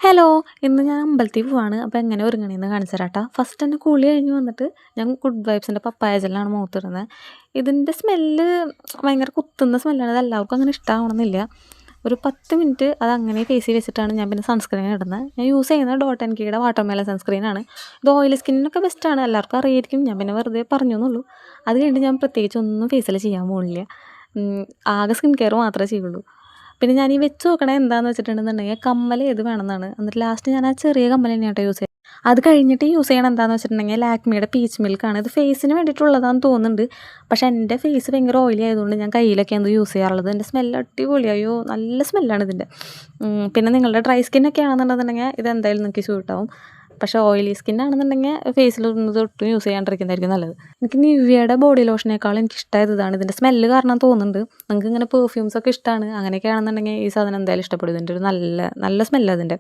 Hello! ഇന്ന് ഞാൻ അമ്പലത്തിൽ പോവാണ്. അപ്പോൾ എങ്ങനെ ഒരുങ്ങണേന്ന് കാണിച്ചു തരാം ട്ടാ. ഫസ്റ്റ് തന്നെ കുളി കഴിഞ്ഞ് വന്നിട്ട് ഞാൻ ഗുഡ് വൈബ്സിൻ്റെ പപ്പായ ജെല്ലാണ് മുഖത്തിടുന്നത്. ഇതിൻ്റെ സ്മെല്ല് ഭയങ്കര കുത്തുന്ന സ്മെല്ലാണ്. ഇത് എല്ലാവർക്കും അങ്ങനെ ഇഷ്ടമാവണമെന്നില്ല. ഒരു 10 മിനിറ്റ് അതങ്ങനെ ഫേസിൽ വെച്ചിട്ടാണ് ഞാൻ പിന്നെ സൺസ്ക്രീൻ ഇടുന്നത്. ഞാൻ യൂസ് ചെയ്യുന്നത് ഡോട്ട് ആൻഡ് കീയുടെ വാട്ടർമെലൺ സൺസ്ക്രീനാണ്. ഇത് ഓയിലി സ്കിന്നിനൊക്കെ ബെസ്റ്റാണ്. എല്ലാവർക്കും അറിയായിരിക്കും. ഞാൻ പിന്നെ വെറുതെ പറഞ്ഞു എന്നുള്ളൂ. അത് കഴിഞ്ഞിട്ട് ഞാൻ പ്രത്യേകിച്ച് ഒന്നും ഫേസിൽ ചെയ്യാൻ പോകുന്നില്ല. ആകെ സ്കിൻ കെയർ മാത്രമേ ചെയ്യുള്ളൂ. പിന്നെ ഞാൻ ഈ വെച്ച് നോക്കണത് എന്താണെന്ന് വെച്ചിട്ടുണ്ടെന്നുണ്ടെങ്കിൽ കമ്മൽ ഏത് വേണമെന്നാണ്. എന്നിട്ട് ലാസ്റ്റ് ഞാൻ ആ ചെറിയ കമ്മൽ തന്നെയാണ് കേട്ടോ യൂസ് ചെയ്യുന്നത്. അത് കഴിഞ്ഞിട്ട് യൂസ് ചെയ്യണം എന്താണെന്ന് വെച്ചിട്ടുണ്ടെങ്കിൽ ലാക്മിയുടെ പീച്ച് മിൽക്കാണ്. ഇത് ഫേസിന് വേണ്ടിയിട്ടുള്ളതാണെന്ന് തോന്നുന്നുണ്ട്. പക്ഷേ എൻ്റെ ഫേസ് ഭയങ്കര ഓയിലി ആയതുകൊണ്ട് ഞാൻ കയ്യിലൊക്കെയാണ് യൂസ് ചെയ്യാറുള്ളത്. എൻ്റെ സ്മെല്ല് അടിപൊളി. അയ്യോ നല്ല സ്മെല്ലാണ് ഇതിൻ്റെ. പിന്നെ നിങ്ങളുടെ ഡ്രൈ സ്കിന്നൊക്കെ ആണെന്നുണ്ടെന്നുണ്ടെങ്കിൽ ഇത് എന്തായാലും നിങ്ങൾക്ക് സ്യൂട്ടാവും. പക്ഷേ ഓയിലി സ്കിൻ ആണെന്നുണ്ടെങ്കിൽ ഫേസിലൊന്നും തൊട്ടും യൂസ് ചെയ്യാണ്ടിരിക്കുന്നതായിരിക്കും നല്ലത്. എനിക്ക് നിവ്യയുടെ ബോഡി ലോഷനേക്കാളും എനിക്ക് ഇഷ്ടമായത് ഇതാണ്. ഇതിൻ്റെ സ്മെല്ല് കാരണം തോന്നുന്നുണ്ട്. നിങ്ങൾക്ക് ഇങ്ങനെ പെർഫ്യൂംസൊക്കെ ഇഷ്ടമാണ് അങ്ങനെയൊക്കെ ആണെന്നുണ്ടെങ്കിൽ ഈ സാധനം എന്തായാലും ഇഷ്ടപ്പെടും. ഇതിൻ്റെ ഒരു നല്ല നല്ല സ്മെല്ലാണ് അതിൻ്റെ.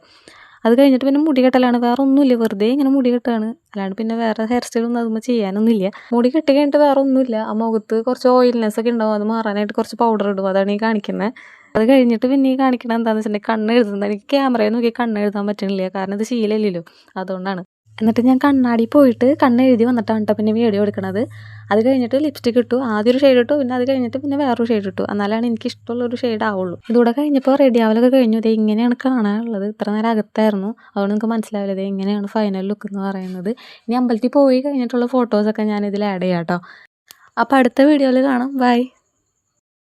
അത് കഴിഞ്ഞിട്ട് പിന്നെ മുടി കെട്ടലാണ്. വേറെ ഒന്നുമില്ല, വെറുതെ ഇങ്ങനെ മുടി കെട്ടുകയാണ്. അല്ലാണ്ട് പിന്നെ വേറെ ഹെയർ സ്റ്റൈലൊന്നും അതുമ്പോൾ ചെയ്യാനൊന്നുമില്ല. മുടി കെട്ടി കഴിഞ്ഞിട്ട് വേറെ ഒന്നുമില്ല. ആ മുഖത്ത് കുറച്ച് ഓയിൽനെസ് ഒക്കെ ഉണ്ടാവും. അത് മാറാനായിട്ട് കുറച്ച് പൗഡർ ഇടും. അതാണ് ഈ കാണിക്കുന്നത്. അത് കഴിഞ്ഞിട്ട് പിന്നെ ഈ കാണിക്കണത് എന്താണെന്ന് വെച്ചിട്ടുണ്ടെങ്കിൽ കണ്ണ് എഴുതുന്നത്. എനിക്ക് ക്യാമറയിൽ നോക്കി കണ്ണ് എഴുതാൻ പറ്റണില്ല. കാരണം ഇത് ശീലമില്ലല്ലോ, അതുകൊണ്ടാണ്. എന്നിട്ട് ഞാൻ കണ്ണാടി പോയിട്ട് കണ്ണ് എഴുതി വന്നിട്ടാണ് കേട്ടോ പിന്നെ വീഡിയോ എടുക്കണത്. അത് കഴിഞ്ഞിട്ട് ലിപ്സ്റ്റിക് ഇട്ടു. ആദ്യം ഒരു ഷെയ്ഡ് ഇട്ടു, പിന്നെ അത് കഴിഞ്ഞിട്ട് പിന്നെ വേറൊരു ഷെയ്ഡ് ഇട്ടു. എന്നാലാണ് എനിക്ക് ഇഷ്ടമുള്ളൊരു ഷെയ്ഡ് ആവുള്ളൂ. ഇതുകൂടെ കഴിഞ്ഞപ്പോൾ റെഡി ആവലൊക്കെ കഴിഞ്ഞു. ഇത് ഇങ്ങനെയാണ് കാണാനുള്ളത്. ഇത്ര നേരം അകത്തായിരുന്നു, അതുകൊണ്ട് നിങ്ങൾക്ക് മനസ്സിലാവില്ല ഇത് എങ്ങനെയാണ് ഫൈനൽ ലുക്ക് എന്ന് പറയുന്നത്. ഇനി അമ്പലത്തിൽ പോയി കഴിഞ്ഞിട്ടുള്ള ഫോട്ടോസൊക്കെ ഞാൻ ഇതിൽ ആഡ് ചെയ്യാം കേട്ടോ. അപ്പോൾ അടുത്ത വീഡിയോയിൽ കാണാം. ബൈ.